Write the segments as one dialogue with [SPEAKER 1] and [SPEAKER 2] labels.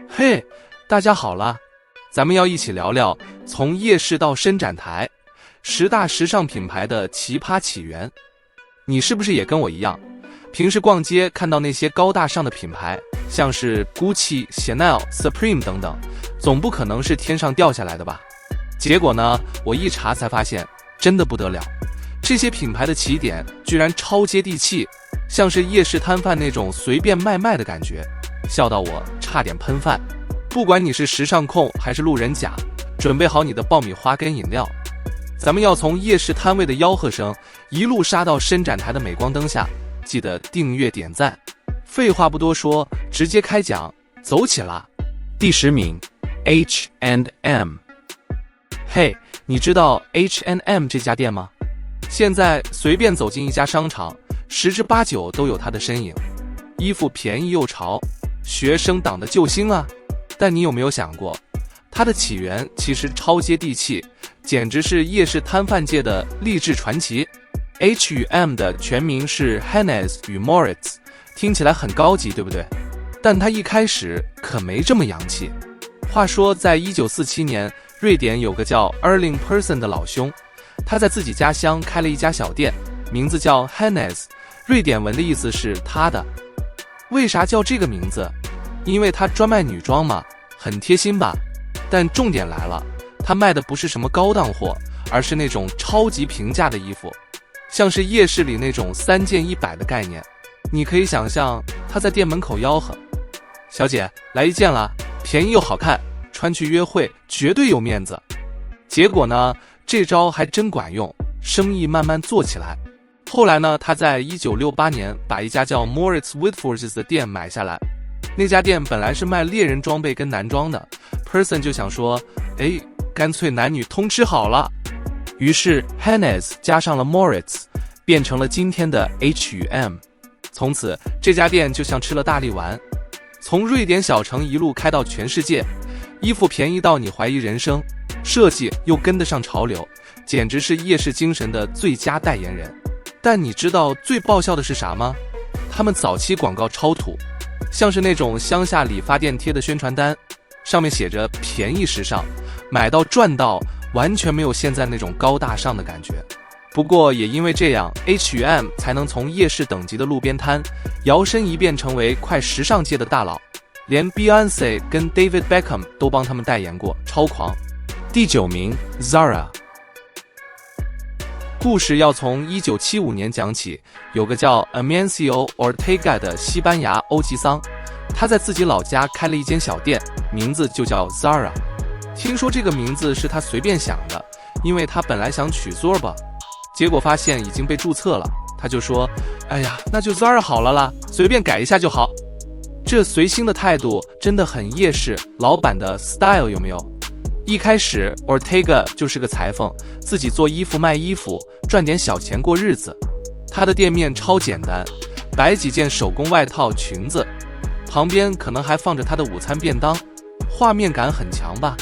[SPEAKER 1] 嘿，大家好啦，咱们要一起聊聊从夜市到伸展台10大时尚品牌的奇葩起源。你是不是也跟我一样，平时逛街看到那些高大上的品牌，像是 Gucci、Chanel、Supreme 等等，总不可能是天上掉下来的吧？结果呢，我一查才发现，真的不得了，这些品牌的起点居然超接地气，像是夜市摊贩那种随便卖的感觉，笑到我差点喷饭。不管你是时尚控还是路人甲，准备好你的爆米花跟饮料，咱们要从夜市摊位的吆喝声一路杀到伸展台的镁光灯下，记得订阅点赞。废话不多说，直接开讲，走起啦！第10名 H&M。 嘿，你知道 H&M 这家店吗？现在随便走进一家商场，10之8九都有它的身影。衣服便宜又潮，学生党的救星啊！但你有没有想过，它的起源其实超接地气，简直是夜市摊贩界的励志传奇。H&M 的全名是 Hennes & Mauritz， 听起来很高级，对不对？但它一开始可没这么洋气。话说在1947年，瑞典有个叫 Erling Persson 的老兄，他在自己家乡开了一家小店，名字叫 Hennes， 瑞典文的意思是他的。为啥叫这个名字？因为他专卖女装嘛，很贴心吧？但重点来了，他卖的不是什么高档货，而是那种超级平价的衣服，像是夜市里那种3件100的概念。你可以想象他在店门口吆喝：小姐，来1件啦，便宜又好看，穿去约会绝对有面子。结果呢，这招还真管用，生意慢慢做起来。后来呢，他在1968年把一家叫 Moritz Whitfords 的店买下来。那家店本来是卖猎人装备跟男装的， Persson 就想说，干脆男女通吃好了。于是 Hennes 加上了 Moritz， 变成了今天的 H&M。 从此这家店就像吃了大力丸，从瑞典小城一路开到全世界，衣服便宜到你怀疑人生，设计又跟得上潮流，简直是夜市精神的最佳代言人。但你知道最爆笑的是啥吗？他们早期广告超土，像是那种乡下理发店贴的宣传单，上面写着便宜时尚，买到赚到，完全没有现在那种高大上的感觉。不过也因为这样， H&M 才能从夜市等级的路边摊摇身一变成为快时尚界的大佬，连 Beyoncé 跟 David Beckham 都帮他们代言过，超狂。第9名 Zara。 故事要从1975年讲起，有个叫 Amancio Ortega 的西班牙欧吉桑，他在自己老家开了一间小店，名字就叫 Zara。 听说这个名字是他随便想的，因为他本来想取 Zorba， 结果发现已经被注册了，他就说，哎呀，那就 Zara 好了啦，随便改一下就好。这随心的态度真的很夜市老板的 style， 有没有？一开始 Ortega 就是个裁缝，自己做衣服卖衣服，赚点小钱过日子。他的店面超简单，摆几件手工外套裙子，旁边可能还放着他的午餐便当，画面感很强吧。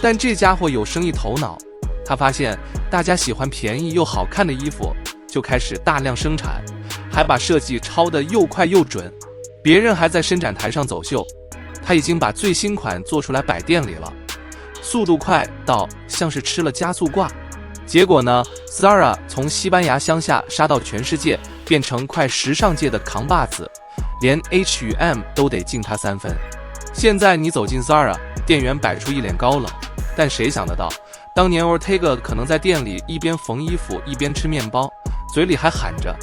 [SPEAKER 1] 但这家伙有生意头脑，他发现大家喜欢便宜又好看的衣服，就开始大量生产，还把设计抄得又快又准。别人还在伸展台上走秀，他已经把最新款做出来摆店里了，速度快到像是吃了加速挂。结果呢， Zara 从西班牙乡下杀到全世界，变成快时尚界的扛把子，连 H&M 都得敬他3分。现在你走进 Zara， 店员摆出一脸高冷，但谁想得到，当年 Ortega 可能在店里一边缝衣服一边吃面包，嘴里还喊着，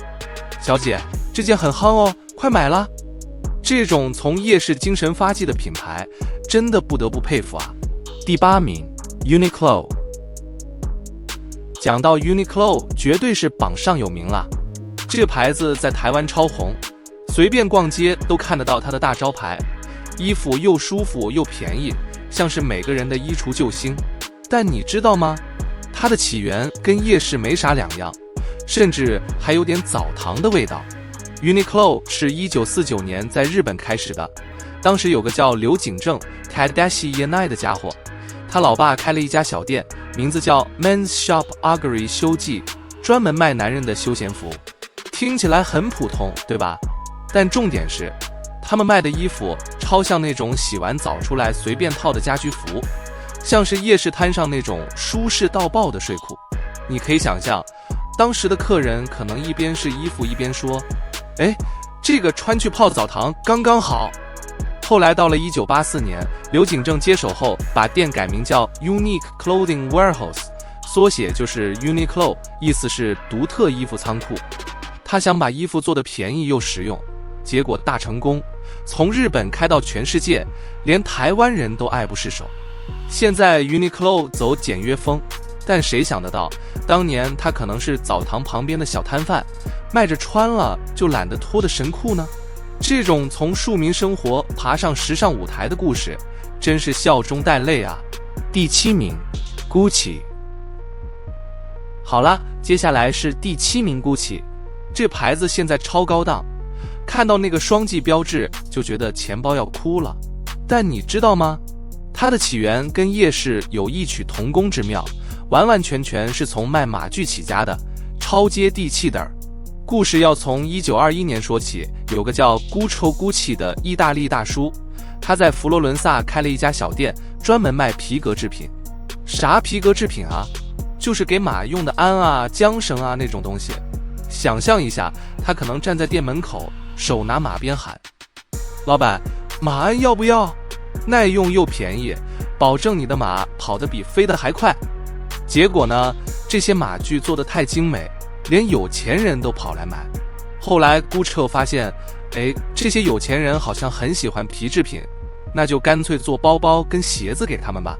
[SPEAKER 1] 小姐，这件很夯哦，快买啦。这种从夜市精神发迹的品牌，真的不得不佩服啊。第8名 Uniqlo。 讲到 Uniqlo， 绝对是榜上有名啦。这个牌子在台湾超红，随便逛街都看得到它的大招牌，衣服又舒服又便宜，像是每个人的衣橱救星。但你知道吗？它的起源跟夜市没啥两样，甚至还有点澡堂的味道。Uniqlo 是1949年在日本开始的，当时有个叫刘景正 Tadashi Yanai 的家伙，他老爸开了一家小店，名字叫 Men's Shop Aguri 修记，专门卖男人的休闲服。听起来很普通，对吧？但重点是，他们卖的衣服超像那种洗完澡出来随便套的家居服，像是夜市摊上那种舒适到爆的睡裤。你可以想象，当时的客人可能一边试衣服一边说：“哎，这个穿去泡澡堂刚刚好。”后来到了1984年，刘景正接手后，把店改名叫 Unique Clothing Warehouse， 缩写就是 Uniqlo， 意思是独特衣服仓库。他想把衣服做得便宜又实用，结果大成功，从日本开到全世界，连台湾人都爱不释手。现在 Uniqlo 走简约风，但谁想得到，当年他可能是澡堂旁边的小摊贩，卖着穿了就懒得脱的神裤呢？这种从庶民生活爬上时尚舞台的故事，真是笑中带泪啊。第7名 ，Gucci。好了，接下来是第7名 Gucci， 这牌子现在超高档，看到那个双 G 标志就觉得钱包要哭了。但你知道吗？它的起源跟夜市有异曲同工之妙，完完全全是从卖马具起家的，超接地气的。故事要从1921年说起，有个叫 Gucci 的意大利大叔，他在佛罗伦萨开了一家小店，专门卖皮革制品。啥皮革制品啊？就是给马用的鞍啊、缰绳啊那种东西。想象一下，他可能站在店门口，手拿马鞭喊：“老板，马鞍要不要？耐用又便宜，保证你的马跑得比飞得还快。”结果呢，这些马具做得太精美，连有钱人都跑来买。后来 Gucci 发现，这些有钱人好像很喜欢皮制品，那就干脆做包包跟鞋子给他们吧。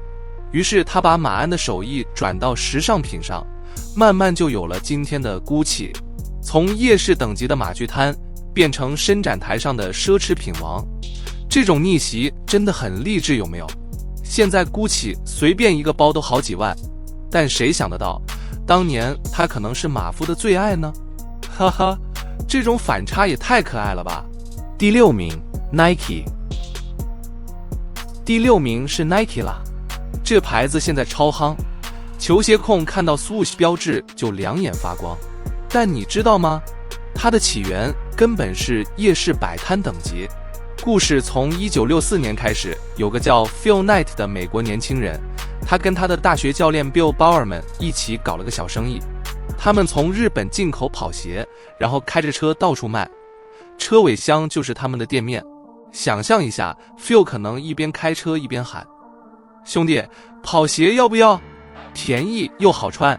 [SPEAKER 1] 于是他把马鞍的手艺转到时尚品上，慢慢就有了今天的 Gucci。从夜市等级的马具摊变成伸展台上的奢侈品王，这种逆袭真的很励志，有没有？现在 Gucci 随便一个包都好几万，但谁想得到，当年他可能是马夫的最爱呢？哈哈，这种反差也太可爱了吧！第6名 Nike。 第6名是 Nike 啦，这牌子现在超夯，球鞋控看到 Swoosh 标志就两眼发光。但你知道吗？它的起源根本是夜市摆摊等级。故事从1964年开始，有个叫 Phil Knight 的美国年轻人，他跟他的大学教练 Bill Bowerman 一起搞了个小生意。他们从日本进口跑鞋，然后开着车到处卖，车尾箱就是他们的店面。想象一下， Phil 可能一边开车一边喊：“兄弟，跑鞋要不要？便宜又好穿。”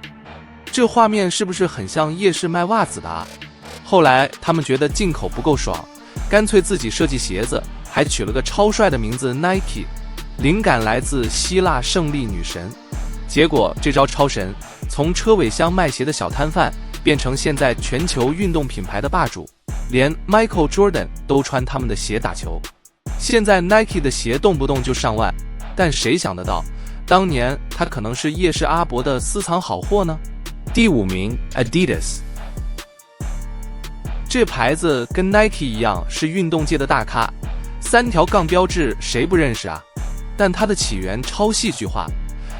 [SPEAKER 1] 这画面是不是很像夜市卖袜子的啊？后来他们觉得进口不够爽，干脆自己设计鞋子，还取了个超帅的名字 Nike， 灵感来自希腊胜利女神。结果这招超神，从车尾箱卖鞋的小摊贩变成现在全球运动品牌的霸主，连 Michael Jordan 都穿他们的鞋打球。现在 Nike 的鞋动不动就上万，但谁想得到，当年他可能是夜市阿伯的私藏好货呢？第5名 Adidas。 这牌子跟 Nike 一样是运动界的大咖，3条杠标志谁不认识啊？但它的起源超戏剧化，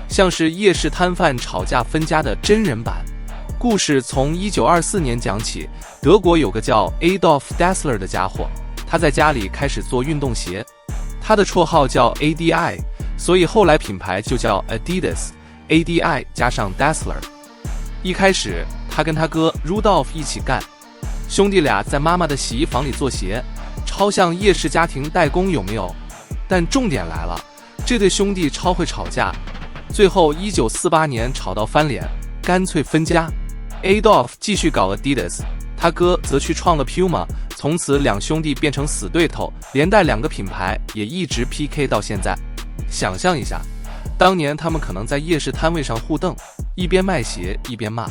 [SPEAKER 1] 像是夜市摊贩吵架分家的真人版。故事从1924年讲起，德国有个叫 Adolf Dassler 的家伙，他在家里开始做运动鞋，他的绰号叫 ADI， 所以后来品牌就叫 Adidas， ADI 加上 Dassler。一开始他跟他哥 Rudolf 一起干，兄弟俩在妈妈的洗衣房里做鞋，超像夜市家庭代工，有没有？但重点来了，这对兄弟超会吵架，最后1948年吵到翻脸，干脆分家。Adolf 继续搞 Adidas， 他哥则去创了 Puma， 从此两兄弟变成死对头，连带2个品牌也一直 PK 到现在。想象一下，当年他们可能在夜市摊位上互瞪，一边卖鞋一边骂：“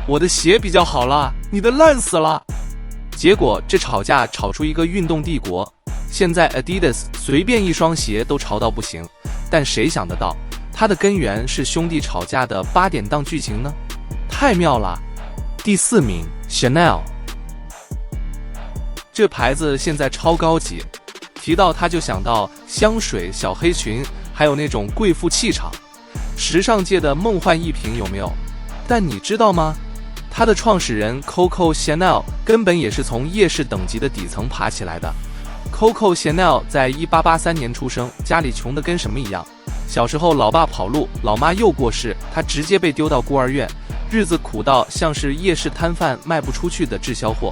[SPEAKER 1] 我的鞋比较好啦，你的烂死了。”结果这吵架吵出一个运动帝国，现在 Adidas 随便一双鞋都潮到不行。但谁想得到，它的根源是兄弟吵架的8点档剧情呢？太妙了！第4名 Chanel。 这牌子现在超高级，提到它就想到香水、小黑裙，还有那种贵妇气场，时尚界的梦幻一品，有没有？但你知道吗？它的创始人 Coco Chanel 根本也是从夜市等级的底层爬起来的。Coco Chanel 在1883年出生，家里穷得跟什么一样。小时候老爸跑路，老妈又过世，他直接被丢到孤儿院，日子苦到像是夜市摊贩卖不出去的滞销货。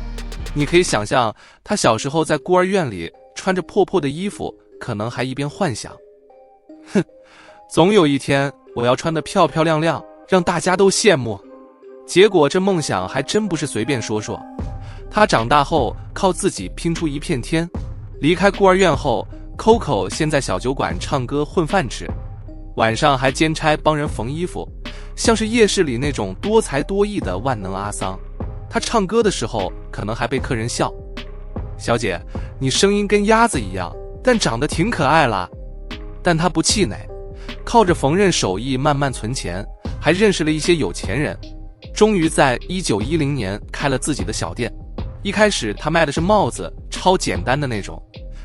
[SPEAKER 1] 你可以想象，他小时候在孤儿院里穿着破破的衣服，可能还一边幻想，哼，总有一天我要穿得漂漂亮亮，让大家都羡慕。结果这梦想还真不是随便说说，他长大后靠自己拼出一片天。离开孤儿院后， Coco 先在小酒馆唱歌混饭吃，晚上还兼差帮人缝衣服，像是夜市里那种多才多艺的万能阿桑。他唱歌的时候可能还被客人笑，小姐，你声音跟鸭子一样，但长得挺可爱啦。但他不气馁，靠着缝纫手艺慢慢存钱，还认识了一些有钱人，终于在1910年开了自己的小店。一开始他卖的是帽子，超简单的那种，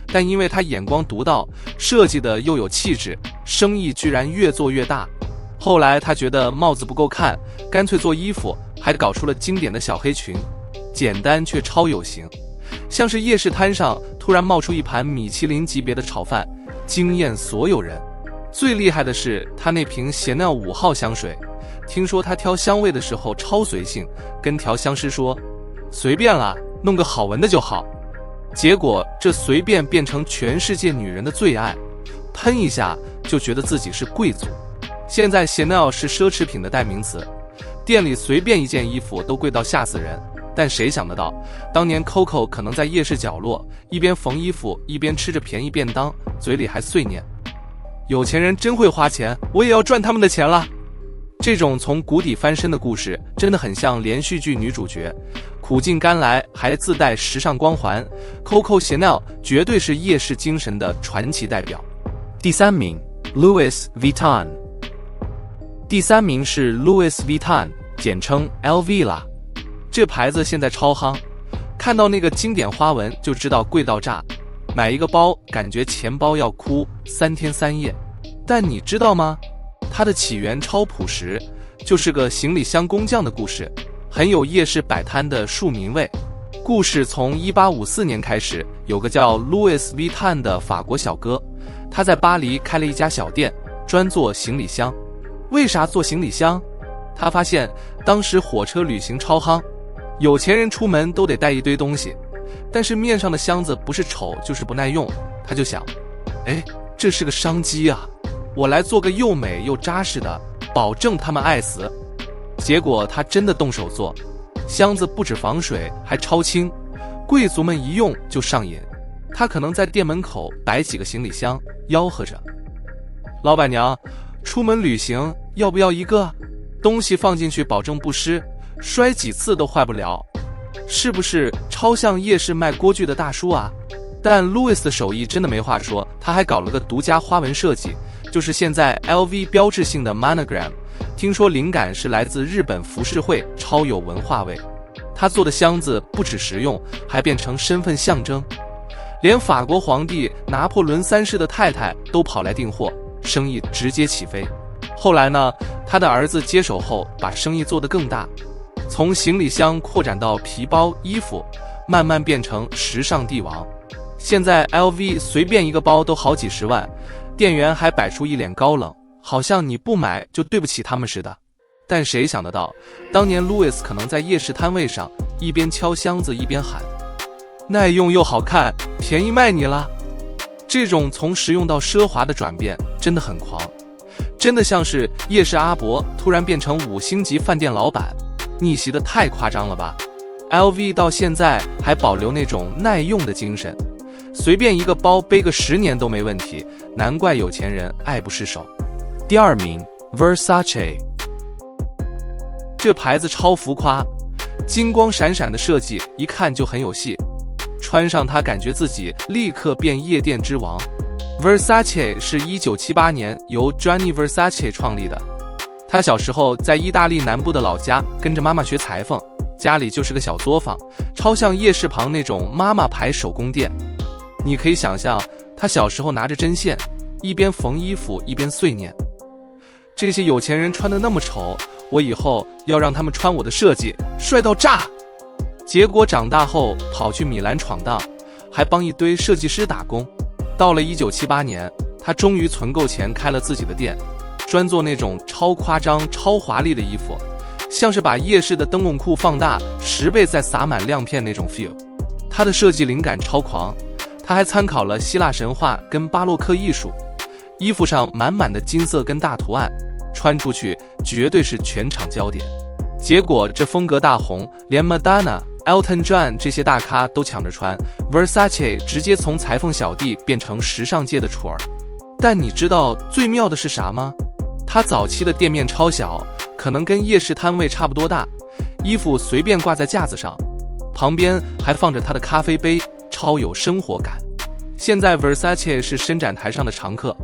[SPEAKER 1] 但因为他眼光独到，设计的又有气质，生意居然越做越大。后来他觉得帽子不够看，干脆做衣服，还搞出了经典的小黑裙，简单却超有型，像是夜市摊上突然冒出一盘米其林级别的炒饭，惊艳所有人。最厉害的是他那瓶Chanel5号香水，听说他挑香味的时候超随性，跟调香师说随便啦，弄个好闻的就好。结果这随便变成全世界女人的最爱，喷一下就觉得自己是贵族。现在Chanel是奢侈品的代名词，店里随便一件衣服都贵到吓死人。但谁想得到，当年 Coco 可能在夜市角落一边缝衣服一边吃着便宜便当，嘴里还碎念，有钱人真会花钱，我也要赚他们的钱了。这种从谷底翻身的故事真的很像连续剧女主角，苦尽甘来还自带时尚光环。 Coco Chanel 绝对是夜市精神的传奇代表。
[SPEAKER 2] 第3名 Louis Vuitton。 第3名是 Louis Vuitton， 简称 LV 啦。
[SPEAKER 1] 这牌子现在超夯，看到那个经典花纹就知道贵到炸，买一个包感觉钱包要哭3天3夜。但你知道吗，它的起源超朴实，就是个行李箱工匠的故事，很有夜市摆摊的庶民味。故事从1854年开始，有个叫 Louis Vuitton 的法国小哥，他在巴黎开了一家小店，专做行李箱。为啥做行李箱？他发现当时火车旅行超夯，有钱人出门都得带一堆东西，但是面上的箱子不是丑就是不耐用。他就想，这是个商机啊，我来做个又美又扎实的，保证他们爱死。结果他真的动手做，箱子不止防水还超轻，贵族们一用就上瘾。他可能在店门口摆几个行李箱，吆喝着，老板娘，出门旅行要不要一个？东西放进去保证不湿，摔几次都坏不了。是不是超像夜市卖锅具的大叔啊？但 Louis 的手艺真的没话说，他还搞了个独家花纹设计，就是现在 LV 标志性的 monogram， 听说灵感是来自日本浮世绘，超有文化味。他做的箱子不止实用，还变成身份象征，连法国皇帝拿破仑3世的太太都跑来订货，生意直接起飞。后来呢，他的儿子接手后把生意做得更大，从行李箱扩展到皮包、衣服，慢慢变成时尚帝王。现在 LV 随便一个包都好几十万，店员还摆出一脸高冷，好像你不买就对不起他们似的。但谁想得到，当年 Louis 可能在夜市摊位上一边敲箱子一边喊，耐用又好看，便宜卖你啦。这种从实用到奢华的转变真的很狂，真的像是夜市阿伯突然变成5星级饭店老板，逆袭的太夸张了吧。 LV 到现在还保留那种耐用的精神，随便一个包背个10年都没问题，难怪有钱人爱不释手。
[SPEAKER 2] 第2名 Versace。
[SPEAKER 1] 这牌子超浮夸，金光闪闪的设计一看就很有戏，穿上它感觉自己立刻变夜店之王。 Versace 是1978年由 Gianni Versace 创立的，他小时候在意大利南部的老家跟着妈妈学裁缝，家里就是个小作坊，超像夜市旁那种妈妈牌手工店。你可以想象他小时候拿着针线，一边缝衣服一边碎念，这些有钱人穿得那么丑，我以后要让他们穿我的设计，帅到炸。结果长大后跑去米兰闯荡，还帮一堆设计师打工。到了1978年，他终于存够钱开了自己的店，专做那种超夸张、超华丽的衣服，像是把夜市的灯笼裤放大10倍再撒满亮片那种 feel。他的设计灵感超狂，他还参考了希腊神话跟巴洛克艺术，衣服上满满的金色跟大图案，穿出去绝对是全场焦点。结果这风格大红，连 Madonna、Elton John 这些大咖都抢着穿， Versace 直接从裁缝小弟变成时尚界的雏儿。但你知道最妙的是啥吗？他早期的店面超小，可能跟夜市摊位差不多大，衣服随便挂在架子上，旁边还放着他的咖啡杯，超有生活感。现在 Versace 是伸展台上的常客，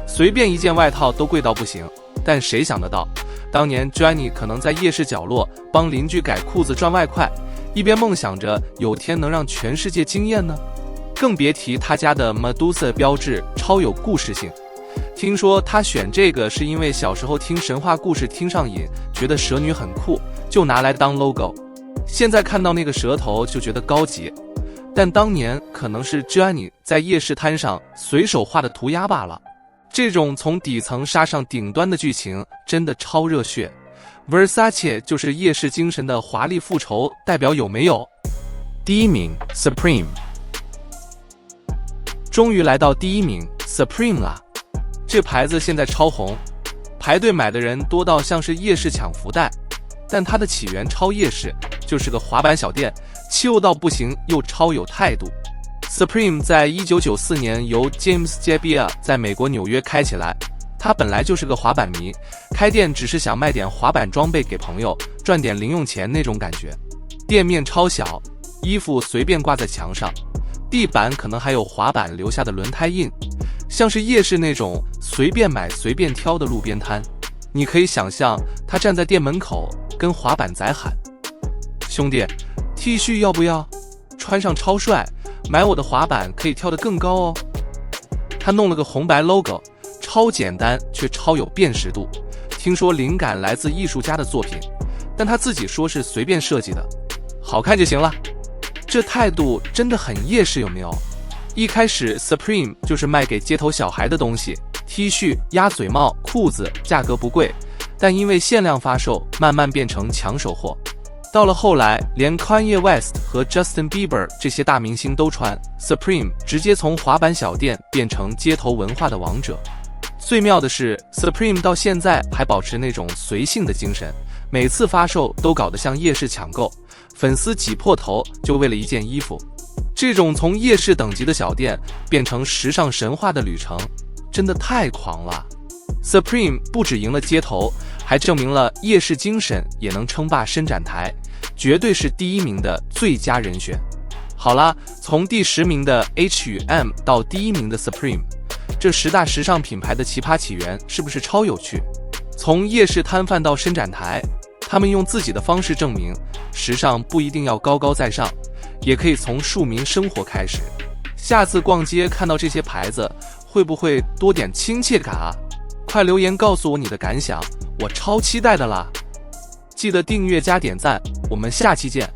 [SPEAKER 1] 随便一件外套都贵到不行。但谁想得到，当年 Johnny 可能在夜市角落帮邻居改裤子赚外快，一边梦想着有天能让全世界惊艳呢。更别提他家的 Medusa 标志超有故事性，听说他选这个是因为小时候听神话故事听上瘾，觉得蛇女很酷，就拿来当 logo。 现在看到那个蛇头就觉得高级，但当年可能是 Johnny 在夜市摊上随手画的涂鸦罢了。这种从底层杀上顶端的剧情真的超热血， Versace 就是夜市精神的华丽复仇代表，有没有？
[SPEAKER 2] 第一名 Supreme。
[SPEAKER 1] 终于来到第一名 Supreme 啦，这牌子现在超红，排队买的人多到像是夜市抢福袋。但它的起源超夜市，就是个滑板小店，chill到不行又超有态度。Supreme 在1994年由 James Jebbia 在美国纽约开起来，他本来就是个滑板迷，开店只是想卖点滑板装备给朋友，赚点零用钱那种感觉。店面超小，衣服随便挂在墙上，地板可能还有滑板留下的轮胎印，像是夜市那种随便买随便挑的路边摊。你可以想象他站在店门口跟滑板仔喊：兄弟 T 恤要不要？穿上超帅，买我的滑板可以跳得更高哦。他弄了个红白 logo， 超简单却超有辨识度，听说灵感来自艺术家的作品，但他自己说是随便设计的，好看就行了。这态度真的很夜市，有没有？一开始 Supreme 就是卖给街头小孩的东西， T 恤、鸭嘴帽、裤子，价格不贵，但因为限量发售，慢慢变成抢手货。到了后来，连 Kanye West 和 Justin Bieber 这些大明星都穿 Supreme， 直接从滑板小店变成街头文化的王者。最妙的是 Supreme 到现在还保持那种随性的精神，每次发售都搞得像夜市抢购，粉丝挤破头就为了一件衣服。这种从夜市等级的小店变成时尚神话的旅程，真的太狂了。Supreme 不只赢了街头，还证明了夜市精神也能称霸伸展台，绝对是第一名的最佳人选。好啦，从第10名的 H&M 到第1名的 Supreme， 这10大时尚品牌的奇葩起源是不是超有趣？从夜市摊贩到伸展台，他们用自己的方式证明，时尚不一定要高高在上，也可以从庶民生活开始。下次逛街看到这些牌子，会不会多点亲切感啊？快留言告诉我你的感想，我超期待的啦！记得订阅加点赞，我们下期见。